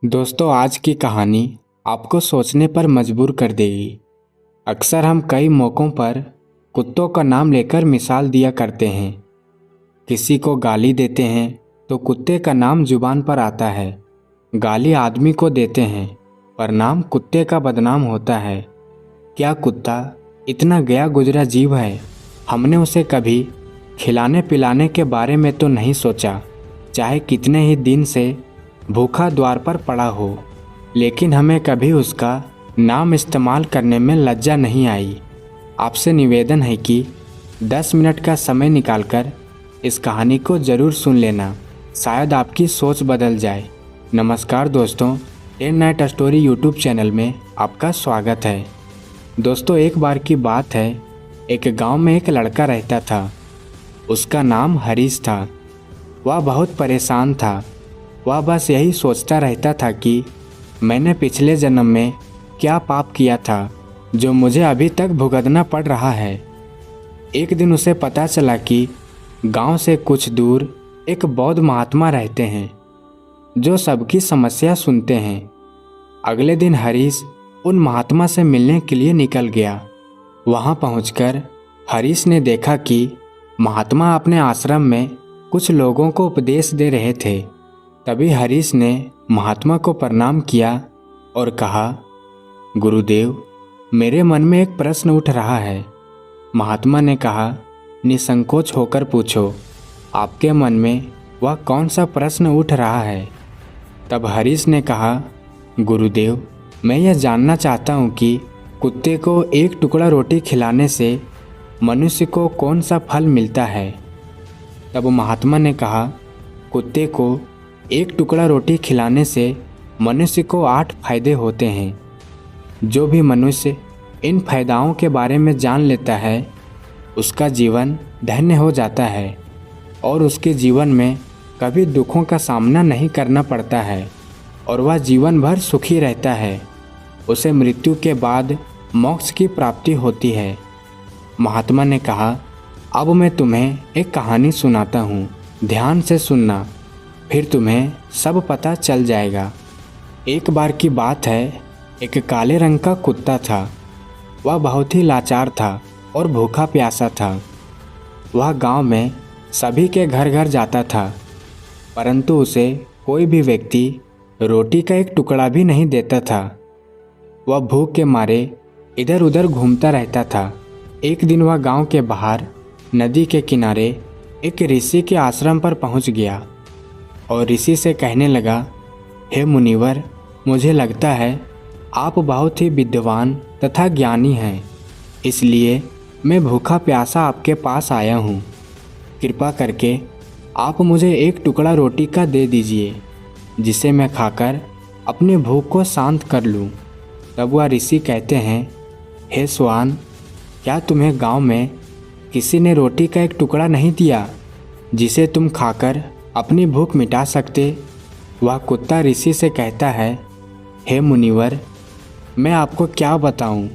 दोस्तों, आज की कहानी आपको सोचने पर मजबूर कर देगी। अक्सर हम कई मौक़ों पर कुत्तों का नाम लेकर मिसाल दिया करते हैं। किसी को गाली देते हैं तो कुत्ते का नाम जुबान पर आता है। गाली आदमी को देते हैं पर नाम कुत्ते का बदनाम होता है। क्या कुत्ता इतना गया गुजरा जीव है? हमने उसे कभी खिलाने पिलाने के बारे में तो नहीं सोचा, चाहे कितने ही दिन से भूखा द्वार पर पड़ा हो, लेकिन हमें कभी उसका नाम इस्तेमाल करने में लज्जा नहीं आई। आपसे निवेदन है कि 10 मिनट का समय निकालकर इस कहानी को ज़रूर सुन लेना, शायद आपकी सोच बदल जाए। नमस्कार दोस्तों, 10 नाइट स्टोरी यूट्यूब चैनल में आपका स्वागत है। दोस्तों, एक बार की बात है, एक गांव में एक लड़का रहता था। उसका नाम हरीश था। वह बहुत परेशान था। वह बस यही सोचता रहता था कि मैंने पिछले जन्म में क्या पाप किया था जो मुझे अभी तक भुगतना पड़ रहा है। एक दिन उसे पता चला कि गांव से कुछ दूर एक बौद्ध महात्मा रहते हैं जो सबकी समस्या सुनते हैं। अगले दिन हरीश उन महात्मा से मिलने के लिए निकल गया। वहां पहुंचकर हरीश ने देखा कि महात्मा अपने आश्रम में कुछ लोगों को उपदेश दे रहे थे। तभी हरीश ने महात्मा को प्रणाम किया और कहा, गुरुदेव, मेरे मन में एक प्रश्न उठ रहा है। महात्मा ने कहा, निसंकोच होकर पूछो, आपके मन में वह कौन सा प्रश्न उठ रहा है? तब हरीश ने कहा, गुरुदेव, मैं यह जानना चाहता हूँ कि कुत्ते को एक टुकड़ा रोटी खिलाने से मनुष्य को कौन सा फल मिलता है? तब महात्मा ने कहा, कुत्ते को एक टुकड़ा रोटी खिलाने से मनुष्य को 8 फायदे होते हैं। जो भी मनुष्य इन फायदाओं के बारे में जान लेता है, उसका जीवन धन्य हो जाता है और उसके जीवन में कभी दुखों का सामना नहीं करना पड़ता है और वह जीवन भर सुखी रहता है। उसे मृत्यु के बाद मोक्ष की प्राप्ति होती है। महात्मा ने कहा, अब मैं तुम्हें एक कहानी सुनाता हूँ, ध्यान से सुनना, फिर तुम्हें सब पता चल जाएगा। एक बार की बात है, एक काले रंग का कुत्ता था। वह बहुत ही लाचार था और भूखा प्यासा था। वह गांव में सभी के घर घर जाता था, परंतु उसे कोई भी व्यक्ति रोटी का एक टुकड़ा भी नहीं देता था। वह भूख के मारे इधर उधर घूमता रहता था। एक दिन वह गांव के बाहर नदी के किनारे एक ऋषि के आश्रम पर पहुंच गया और ऋषि से कहने लगा, हे मुनिवर, मुझे लगता है आप बहुत ही विद्वान तथा ज्ञानी हैं, इसलिए मैं भूखा प्यासा आपके पास आया हूँ। कृपा करके आप मुझे एक टुकड़ा रोटी का दे दीजिए, जिसे मैं खाकर अपनी भूख को शांत कर लूँ। तब वह ऋषि कहते हैं, हे स्वान, क्या तुम्हें गांव में किसी ने रोटी का एक टुकड़ा नहीं दिया जिसे तुम खाकर अपनी भूख मिटा सकते? वह कुत्ता ऋषि से कहता है, हे मुनिवर, मैं आपको क्या बताऊं,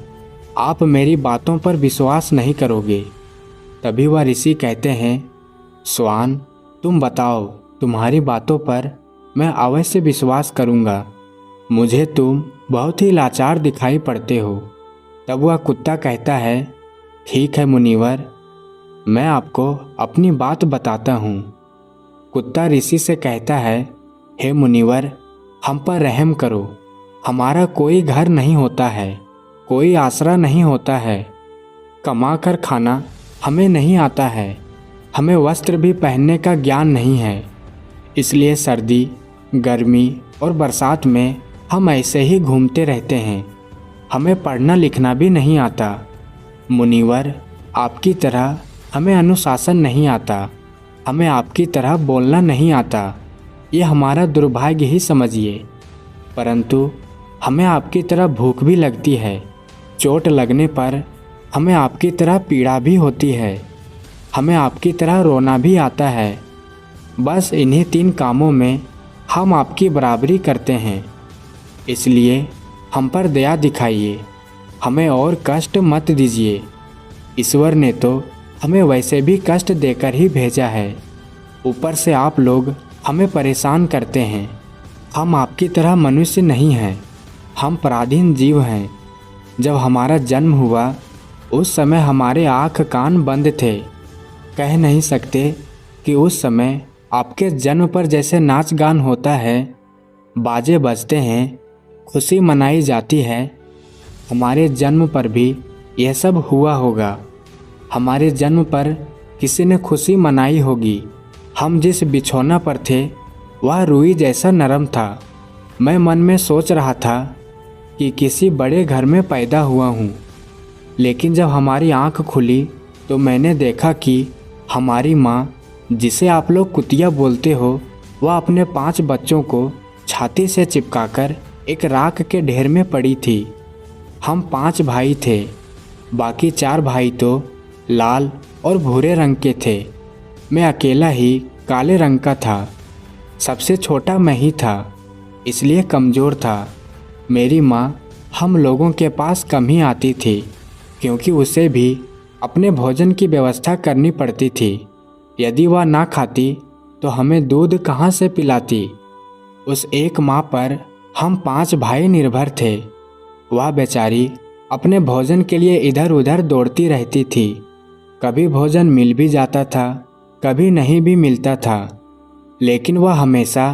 आप मेरी बातों पर विश्वास नहीं करोगे। तभी वह ऋषि कहते हैं, स्वान, तुम बताओ, तुम्हारी बातों पर मैं अवश्य विश्वास करूंगा। मुझे तुम बहुत ही लाचार दिखाई पड़ते हो। तब वह कुत्ता कहता है, ठीक है मुनिवर, मैं आपको अपनी बात बताता हूँ। कुत्ता ऋषि से कहता है, हे मुनिवर, हम पर रहम करो। हमारा कोई घर नहीं होता है, कोई आसरा नहीं होता है, कमा कर खाना हमें नहीं आता है, हमें वस्त्र भी पहनने का ज्ञान नहीं है, इसलिए सर्दी, गर्मी और बरसात में हम ऐसे ही घूमते रहते हैं। हमें पढ़ना लिखना भी नहीं आता। मुनिवर, आपकी तरह हमें अनुशासन नहीं आता, हमें आपकी तरह बोलना नहीं आता। ये हमारा दुर्भाग्य ही समझिए। परंतु हमें आपकी तरह भूख भी लगती है। चोट लगने पर हमें आपकी तरह पीड़ा भी होती है। हमें आपकी तरह रोना भी आता है। बस इन्हीं 3 कामों में हम आपकी बराबरी करते हैं, इसलिए हम पर दया दिखाइए, हमें और कष्ट मत दीजिए। ईश्वर ने तो हमें वैसे भी कष्ट देकर ही भेजा है, ऊपर से आप लोग हमें परेशान करते हैं। हम आपकी तरह मनुष्य नहीं हैं, हम पराधीन जीव हैं। जब हमारा जन्म हुआ उस समय हमारे आँख कान बंद थे। कह नहीं सकते कि उस समय आपके जन्म पर जैसे नाच गान होता है, बाजे बजते हैं, खुशी मनाई जाती है, हमारे जन्म पर भी यह सब हुआ होगा। हमारे जन्म पर किसी ने खुशी मनाई होगी। हम जिस बिछौना पर थे वह रुई जैसा नरम था। मैं मन में सोच रहा था कि किसी बड़े घर में पैदा हुआ हूँ। लेकिन जब हमारी आँख खुली तो मैंने देखा कि हमारी माँ, जिसे आप लोग कुतिया बोलते हो, वह अपने 5 बच्चों को छाती से चिपकाकर एक राख के ढेर में पड़ी थी। हम 5 भाई थे, बाकी 4 भाई तो लाल और भूरे रंग के थे। मैं अकेला ही काले रंग का था। सबसे छोटा मैं ही था, इसलिए कमज़ोर था। मेरी माँ हम लोगों के पास कम ही आती थी, क्योंकि उसे भी अपने भोजन की व्यवस्था करनी पड़ती थी। यदि वह ना खाती तो हमें दूध कहाँ से पिलाती। उस एक माँ पर हम 5 भाई निर्भर थे। वह बेचारी अपने भोजन के लिए इधर उधर दौड़ती रहती थी। कभी भोजन मिल भी जाता था, कभी नहीं भी मिलता था, लेकिन वह हमेशा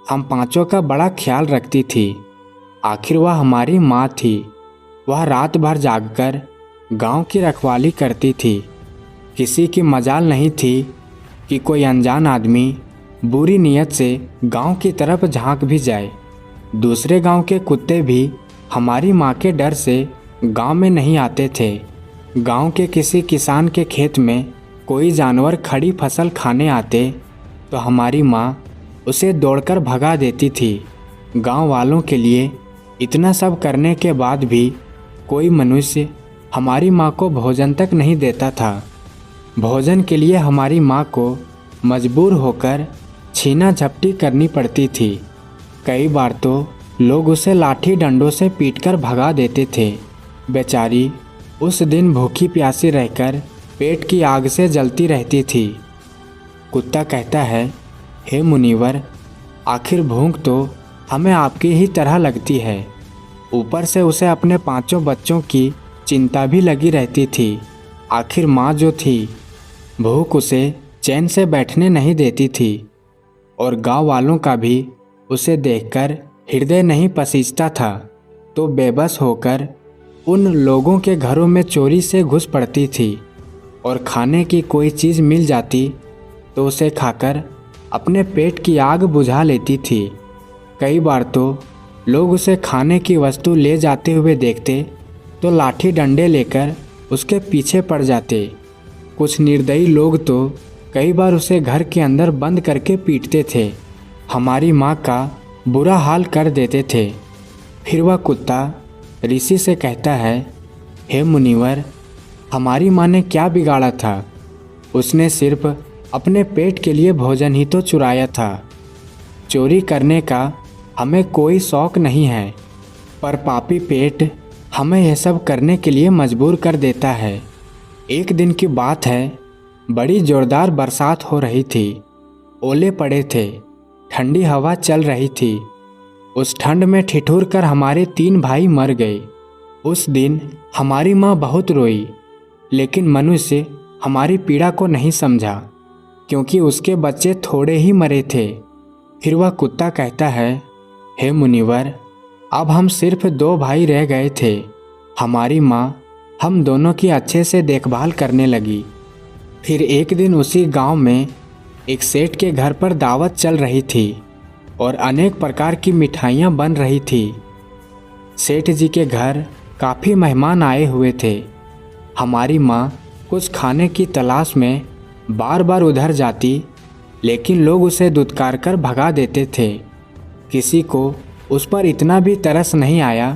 हम 5 का बड़ा ख्याल रखती थी। आखिर वह हमारी माँ थी। वह रात भर जागकर गांव की रखवाली करती थी। किसी की मजाल नहीं थी कि कोई अनजान आदमी बुरी नीयत से गांव की तरफ झांक भी जाए। दूसरे गांव के कुत्ते भी हमारी माँ के डर से गांव में नहीं आते थे। गांव के किसी किसान के खेत में कोई जानवर खड़ी फसल खाने आते तो हमारी माँ उसे दौड़कर भगा देती थी। गांव वालों के लिए इतना सब करने के बाद भी कोई मनुष्य हमारी माँ को भोजन तक नहीं देता था। भोजन के लिए हमारी माँ को मजबूर होकर छीना झपटी करनी पड़ती थी। कई बार तो लोग उसे लाठी डंडों से पीटकर भगा देते थे। बेचारी उस दिन भूखी प्यासी रहकर पेट की आग से जलती रहती थी। कुत्ता कहता है, हे मुनिवर, आखिर भूख तो हमें आपकी ही तरह लगती है। ऊपर से उसे अपने 5 बच्चों की चिंता भी लगी रहती थी। आखिर माँ जो थी, भूख उसे चैन से बैठने नहीं देती थी और गांव वालों का भी उसे देखकर हृदय नहीं पसीजता था, तो बेबस होकर उन लोगों के घरों में चोरी से घुस पड़ती थी और खाने की कोई चीज़ मिल जाती तो उसे खाकर अपने पेट की आग बुझा लेती थी। कई बार तो लोग उसे खाने की वस्तु ले जाते हुए देखते तो लाठी डंडे लेकर उसके पीछे पड़ जाते। कुछ निर्दयी लोग तो कई बार उसे घर के अंदर बंद करके पीटते थे, हमारी माँ का बुरा हाल कर देते थे। फिर वह कुत्ता ऋषि से कहता है, हे मुनिवर, हमारी माँ ने क्या बिगाड़ा था? उसने सिर्फ अपने पेट के लिए भोजन ही तो चुराया था। चोरी करने का हमें कोई शौक नहीं है, पर पापी पेट हमें यह सब करने के लिए मजबूर कर देता है। एक दिन की बात है, बड़ी जोरदार बरसात हो रही थी। ओले पड़े थे, ठंडी हवा चल रही थी। उस ठंड में ठिठुर कर हमारे 3 भाई मर गए। उस दिन हमारी माँ बहुत रोई, लेकिन मनुष्य हमारी पीड़ा को नहीं समझा, क्योंकि उसके बच्चे थोड़े ही मरे थे। फिर वह कुत्ता कहता है, हे मुनिवर, अब हम सिर्फ 2 भाई रह गए थे। हमारी माँ हम दोनों की अच्छे से देखभाल करने लगी। फिर एक दिन उसी गांव में एक सेठ के घर पर दावत चल रही थी और अनेक प्रकार की मिठाइयाँ बन रही थी। सेठ जी के घर काफ़ी मेहमान आए हुए थे। हमारी माँ कुछ खाने की तलाश में बार बार उधर जाती, लेकिन लोग उसे दुत्कार कर भगा देते थे। किसी को उस पर इतना भी तरस नहीं आया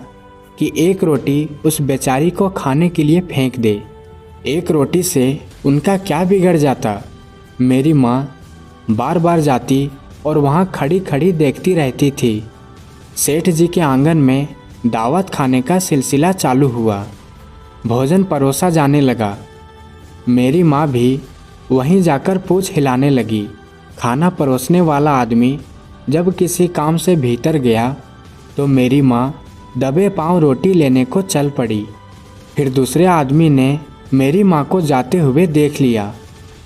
कि एक रोटी उस बेचारी को खाने के लिए फेंक दे। एक रोटी से उनका क्या बिगड़ जाता? मेरी माँ बार बार जाती और वहाँ खड़ी खड़ी देखती रहती थी। सेठ जी के आंगन में दावत खाने का सिलसिला चालू हुआ। भोजन परोसा जाने लगा। मेरी माँ भी वहीं जाकर पूँछ हिलाने लगी। खाना परोसने वाला आदमी जब किसी काम से भीतर गया तो मेरी माँ दबे पांव रोटी लेने को चल पड़ी। फिर दूसरे आदमी ने मेरी माँ को जाते हुए देख लिया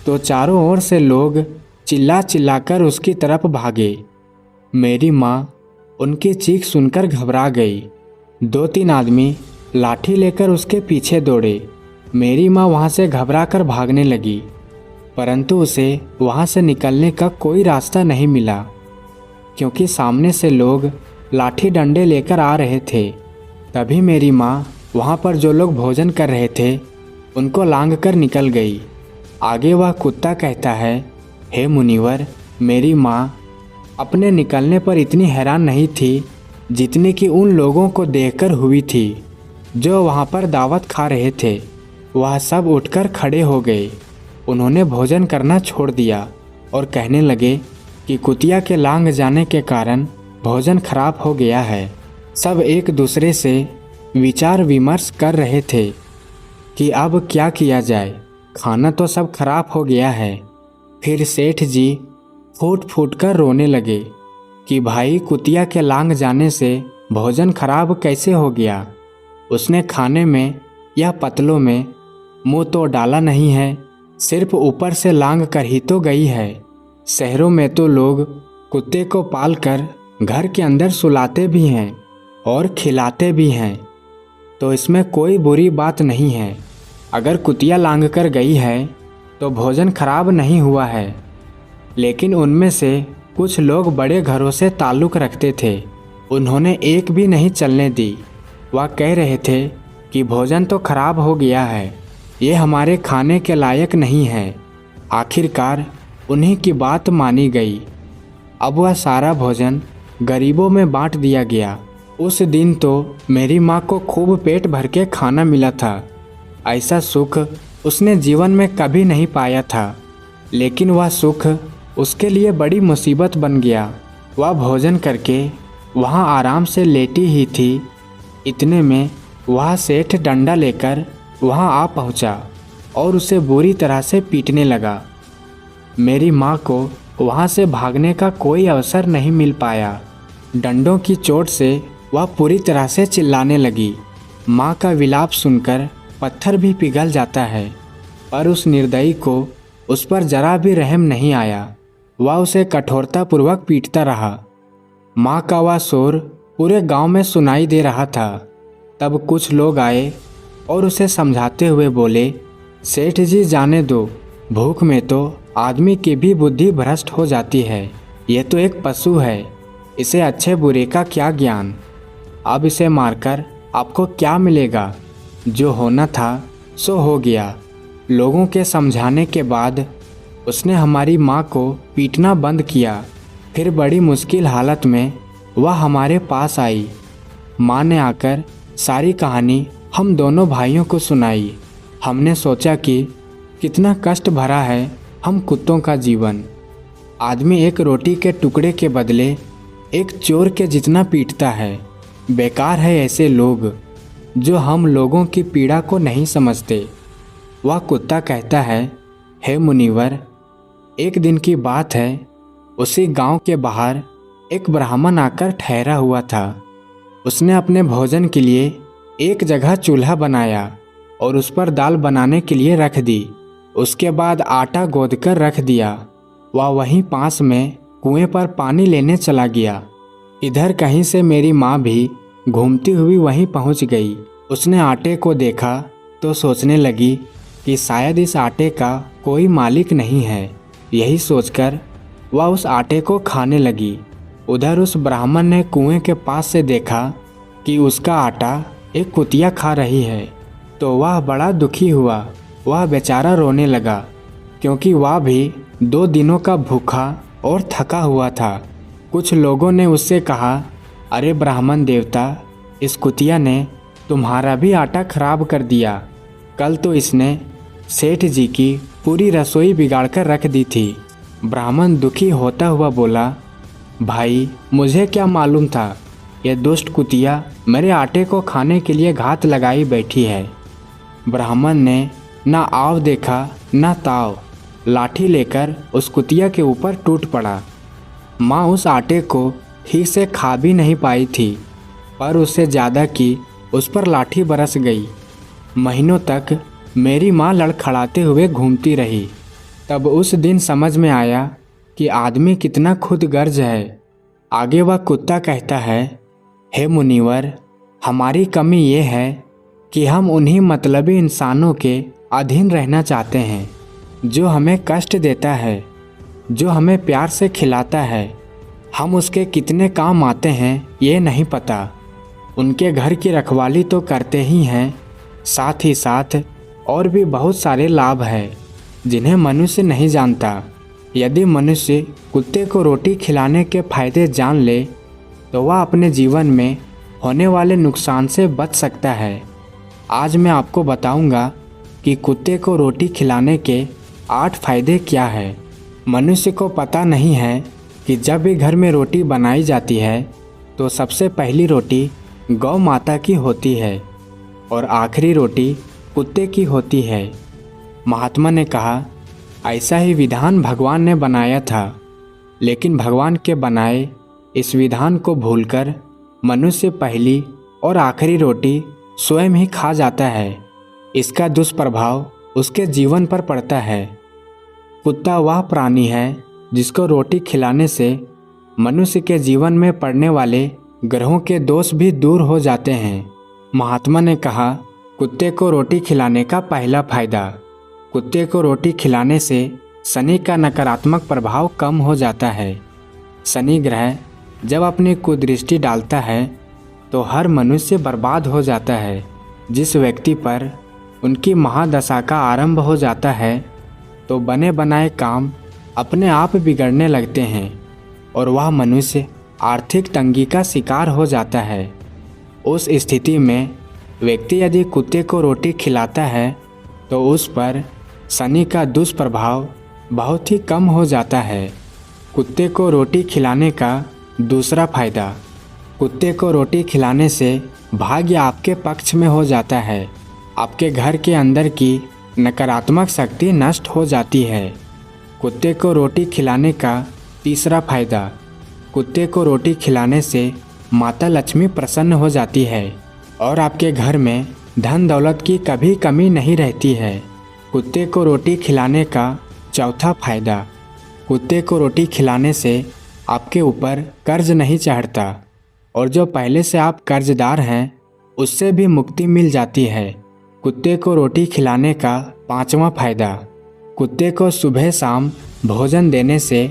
तो चारों ओर से लोग चिल्ला चिल्लाकर उसकी तरफ भागे। मेरी माँ उनकी चीख सुनकर घबरा गई। 2-3 आदमी लाठी लेकर उसके पीछे दौड़े। मेरी माँ वहाँ से घबराकर भागने लगी, परंतु उसे वहाँ से निकलने का कोई रास्ता नहीं मिला, क्योंकि सामने से लोग लाठी डंडे लेकर आ रहे थे। तभी मेरी माँ वहाँ पर जो लोग भोजन कर रहे थे उनको लांघ कर निकल गई। आगे वह कुत्ता कहता है, हे मुनिवर, मेरी माँ अपने निकलने पर इतनी हैरान नहीं थी जितनी कि उन लोगों को देखकर हुई थी जो वहाँ पर दावत खा रहे थे। वह सब उठकर खड़े हो गए। उन्होंने भोजन करना छोड़ दिया और कहने लगे कि कुतिया के लांघ जाने के कारण भोजन खराब हो गया है। सब एक दूसरे से विचार विमर्श कर रहे थे कि अब क्या किया जाए, खाना तो सब खराब हो गया है। फिर सेठ जी फूट फूट कर रोने लगे कि भाई, कुतिया के लांघ जाने से भोजन खराब कैसे हो गया? उसने खाने में या पतलों में मुंह तो डाला नहीं है, सिर्फ ऊपर से लांघ कर ही तो गई है। शहरों में तो लोग कुत्ते को पाल कर घर के अंदर सुलाते भी हैं और खिलाते भी हैं, तो इसमें कोई बुरी बात नहीं है। अगर कुतिया लांघ कर गई है तो भोजन खराब नहीं हुआ है। लेकिन उनमें से कुछ लोग बड़े घरों से ताल्लुक़ रखते थे, उन्होंने एक भी नहीं चलने दी। वह कह रहे थे कि भोजन तो खराब हो गया है, ये हमारे खाने के लायक नहीं है। आखिरकार उन्हीं की बात मानी गई। अब वह सारा भोजन गरीबों में बांट दिया गया। उस दिन तो मेरी माँ को खूब पेट भर के खाना मिला था। ऐसा सुख उसने जीवन में कभी नहीं पाया था, लेकिन वह सुख उसके लिए बड़ी मुसीबत बन गया। वह भोजन करके वहाँ आराम से लेटी ही थी, इतने में वह सेठ डंडा लेकर वहाँ आ पहुँचा और उसे बुरी तरह से पीटने लगा। मेरी माँ को वहाँ से भागने का कोई अवसर नहीं मिल पाया। डंडों की चोट से वह पूरी तरह से चिल्लाने लगी। माँ का विलाप सुनकर पत्थर भी पिघल जाता है, पर उस निर्दयी को उस पर जरा भी रहम नहीं आया। वह उसे कठोरतापूर्वक पीटता रहा। माँ का वह शोर पूरे गांव में सुनाई दे रहा था। तब कुछ लोग आए और उसे समझाते हुए बोले, सेठ जी जाने दो, भूख में तो आदमी की भी बुद्धि भ्रष्ट हो जाती है। ये तो एक पशु है, इसे अच्छे बुरे का क्या ज्ञान। अब इसे मारकर आपको क्या मिलेगा? जो होना था सो हो गया। लोगों के समझाने के बाद उसने हमारी माँ को पीटना बंद किया। फिर बड़ी मुश्किल हालत में वह हमारे पास आई। माँ ने आकर सारी कहानी हम दोनों भाइयों को सुनाई। हमने सोचा कि कितना कष्ट भरा है हम कुत्तों का जीवन। आदमी एक रोटी के टुकड़े के बदले एक चोर के जितना पीटता है। बेकार है ऐसे लोग जो हम लोगों की पीड़ा को नहीं समझते। वह कुत्ता कहता है, हे मुनिवर, एक दिन की बात है, उसी गांव के बाहर एक ब्राह्मण आकर ठहरा हुआ था। उसने अपने भोजन के लिए एक जगह चूल्हा बनाया और उस पर दाल बनाने के लिए रख दी। उसके बाद आटा गोद कर रख दिया। वह वहीं पास में कुएं पर पानी लेने चला गया। इधर कहीं से मेरी माँ भी घूमती हुई वहीं पहुँच गई। उसने आटे को देखा तो सोचने लगी कि शायद इस आटे का कोई मालिक नहीं है। यही सोचकर वह उस आटे को खाने लगी। उधर उस ब्राह्मण ने कुएं के पास से देखा कि उसका आटा एक कुतिया खा रही है, तो वह बड़ा दुखी हुआ। वह बेचारा रोने लगा, क्योंकि वह भी 2 दिनों का भूखा और थका हुआ था। कुछ लोगों ने उससे कहा, अरे ब्राह्मण देवता, इस कुतिया ने तुम्हारा भी आटा खराब कर दिया। कल तो इसने सेठ जी की पूरी रसोई बिगाड़ कर रख दी थी। ब्राह्मण दुखी होता हुआ बोला, भाई मुझे क्या मालूम था, यह दुष्ट कुतिया मेरे आटे को खाने के लिए घात लगाई बैठी है। ब्राह्मण ने ना आव देखा ना ताव, लाठी लेकर उस कुतिया के ऊपर टूट पड़ा। माँ उस आटे को ठीक से खा भी नहीं पाई थी, पर उससे ज़्यादा की उस पर लाठी बरस गई। महीनों तक मेरी माँ लड़खड़ाते हुए घूमती रही। तब उस दिन समझ में आया कि आदमी कितना खुदगर्ज है। आगे वह कुत्ता कहता है, हे मुनिवर, हमारी कमी ये है कि हम उन्हीं मतलबी इंसानों के अधीन रहना चाहते हैं, जो हमें कष्ट देता है, जो हमें प्यार से खिलाता है। हम उसके कितने काम आते हैं ये नहीं पता। उनके घर की रखवाली तो करते ही हैं, साथ ही साथ और भी बहुत सारे लाभ हैं जिन्हें मनुष्य नहीं जानता। यदि मनुष्य कुत्ते को रोटी खिलाने के फायदे जान ले तो वह अपने जीवन में होने वाले नुकसान से बच सकता है। आज मैं आपको बताऊंगा कि कुत्ते को रोटी खिलाने के 8 फायदे क्या है। मनुष्य को पता नहीं है कि जब भी घर में रोटी बनाई जाती है तो सबसे पहली रोटी गौ माता की होती है और आखिरी रोटी कुत्ते की होती है। महात्मा ने कहा, ऐसा ही विधान भगवान ने बनाया था, लेकिन भगवान के बनाए इस विधान को भूलकर मनुष्य पहली और आखिरी रोटी स्वयं ही खा जाता है। इसका दुष्प्रभाव उसके जीवन पर पड़ता है। कुत्ता वह प्राणी है जिसको रोटी खिलाने से मनुष्य के जीवन में पड़ने वाले ग्रहों के दोष भी दूर हो जाते हैं। महात्मा ने कहा, कुत्ते को रोटी खिलाने का पहला फायदा। कुत्ते को रोटी खिलाने से शनि का नकारात्मक प्रभाव कम हो जाता है। शनि ग्रह जब अपनी कुदृष्टि डालता है तो हर मनुष्य बर्बाद हो जाता है। जिस व्यक्ति पर उनकी महादशा का आरंभ हो जाता है तो बने बनाए काम अपने आप बिगड़ने लगते हैं और वह मनुष्य आर्थिक तंगी का शिकार हो जाता है। उस स्थिति में व्यक्ति यदि कुत्ते को रोटी खिलाता है तो उस पर शनि का दुष्प्रभाव बहुत ही कम हो जाता है। कुत्ते को रोटी खिलाने का दूसरा फायदा। कुत्ते को रोटी खिलाने से भाग्य आपके पक्ष में हो जाता है। आपके घर के अंदर की नकारात्मक शक्ति नष्ट हो जाती है। कुत्ते को रोटी खिलाने का तीसरा फायदा। कुत्ते को रोटी खिलाने से माता लक्ष्मी प्रसन्न हो जाती है और आपके घर में धन दौलत की कभी कमी नहीं रहती है। कुत्ते को रोटी खिलाने का चौथा फायदा। कुत्ते को रोटी खिलाने से आपके ऊपर कर्ज नहीं चढ़ता और जो पहले से आप कर्जदार हैं उससे भी मुक्ति मिल जाती है। कुत्ते को रोटी खिलाने का पांचवा फायदा। कुत्ते को सुबह शाम भोजन देने से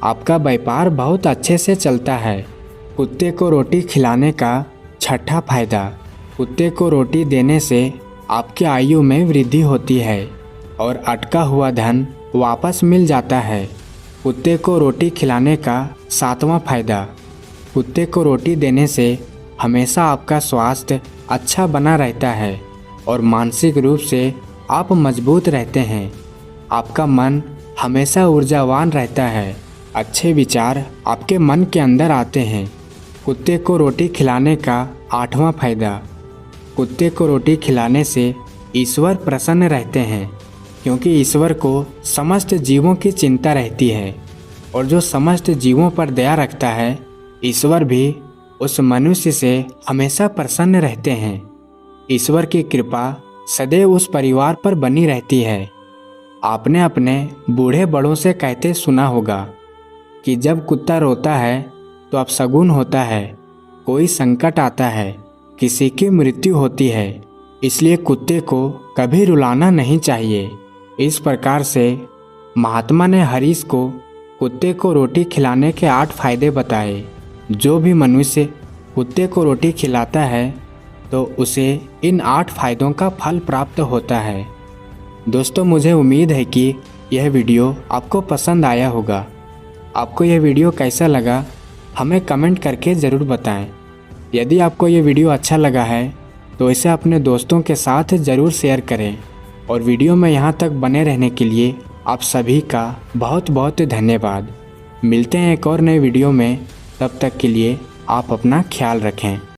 आपका व्यापार बहुत अच्छे से चलता है। कुत्ते को रोटी खिलाने का छठा फायदा। कुत्ते को रोटी देने से आपकी आयु में वृद्धि होती है और अटका हुआ धन वापस मिल जाता है। कुत्ते को रोटी खिलाने का सातवां फायदा। कुत्ते को रोटी देने से हमेशा आपका स्वास्थ्य अच्छा बना रहता है और मानसिक रूप से आप मजबूत रहते हैं। आपका मन हमेशा ऊर्जावान रहता है। अच्छे विचार आपके मन के अंदर आते हैं। कुत्ते को रोटी खिलाने का आठवां फायदा। कुत्ते को रोटी खिलाने से ईश्वर प्रसन्न रहते हैं, क्योंकि ईश्वर को समस्त जीवों की चिंता रहती है और जो समस्त जीवों पर दया रखता है, ईश्वर भी उस मनुष्य से हमेशा प्रसन्न रहते हैं। ईश्वर की कृपा सदैव उस परिवार पर बनी रहती है। आपने अपने बूढ़े बड़ों से कहते सुना होगा कि जब कुत्ता रोता है तो अपशगुन होता है, कोई संकट आता है, किसी की मृत्यु होती है। इसलिए कुत्ते को कभी रुलाना नहीं चाहिए। इस प्रकार से महात्मा ने हरीश को कुत्ते को रोटी खिलाने के 8 फायदे बताए। जो भी मनुष्य कुत्ते को रोटी खिलाता है तो उसे इन 8 फायदों का फल प्राप्त होता है। दोस्तों, मुझे उम्मीद है कि यह वीडियो आपको पसंद आया होगा। आपको यह वीडियो कैसा लगा हमें कमेंट करके ज़रूर बताएं। यदि आपको ये वीडियो अच्छा लगा है तो इसे अपने दोस्तों के साथ ज़रूर शेयर करें और वीडियो में यहाँ तक बने रहने के लिए आप सभी का बहुत बहुत धन्यवाद। मिलते हैं एक और नए वीडियो में, तब तक के लिए आप अपना ख्याल रखें।